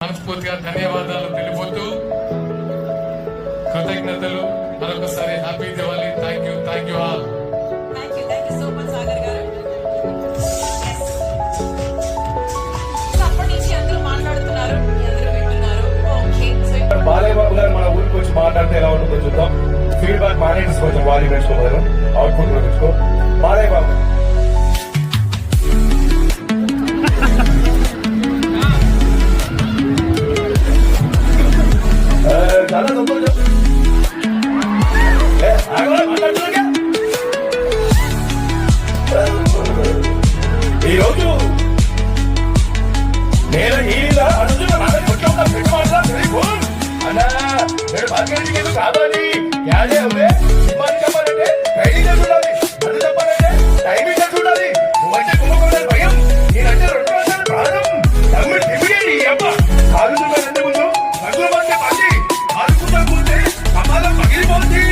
మనస్ఫూర్తిగా ధన్యవాదాలు తెలిపోతూ కృతజ్ఞతలు మరొకసారి happy Diwali. Thank you all. Thank you so much, Sagar garu. అప్పటి నుంచి అందరూ మాట్లాడుతున్నారు, అందరూ వింటున్నారు. ఓకే, సో బాలయ్య బాబు గారు మన ఊరికి వచ్చి మాట్లాడితే ఎలా ఉంటుందో చూద్దాం. ఫీడ్బ్యాక్ బాగానే తీసుకోవచ్చు, బాగా పెంచుకోగలరు, అవుట్పుట్ కూడా తెచ్చుకో. బాలయ్య బాబు చాలా సంతోషం. ఈరోజు నేను ఈయన అనుకున్న అన్నా నేను మార్కెటింగ్ ఎందుకు కావాలి యాదే అవునే సినిమాని చెప్పాలంటే ట్రైనింగ్ చూడాలి, అది చెప్పాలంటే టైమింగ్ చూడాలి. నువ్వంటే కుంభకోణాలు భయం, నేనంటే 2 రోజుల ప్రాణం. తమిళ దివిడి అమ్మ ఆలోచన ముందు నగులు పడితే పడి ఆడుకుంటా కూర్చే సమాధానం పగిలిపోతుంది.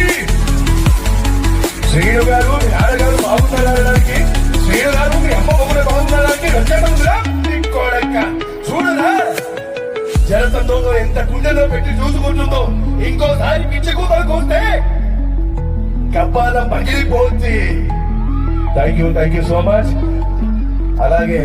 శ్రీను గారు మీ నాన్నగారు బాగున్నారనడానికి, శ్రీను గారు మీ అమ్మ బొమ్మలు బాగున్నారడానికి రచ్చబందులా తిక్కోడక్క చూడరా. జనతంతో ఎంత గుండెలో పెట్టి చూసుకుంటుందో ఇంకోసారి పిచ్చి కూతలకు వస్తే కప్పాలం పగిలిపోతుంది. Thank you so much. అలాగే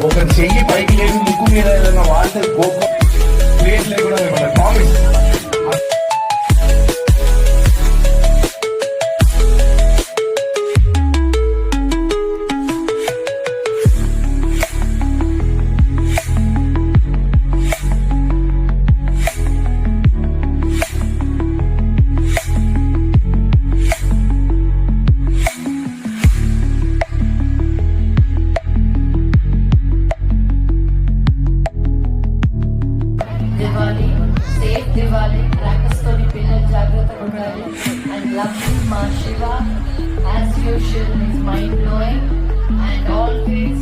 ఒక చెయ్యి పైకి లేని ముక్కు మీద ఏదైనా వాడితే గోపం ప్లేట్ లేకుండా comment Diwali, crackers toni pinnal jagrata undali, and lovely Ma Shiva as usual is mind blowing and always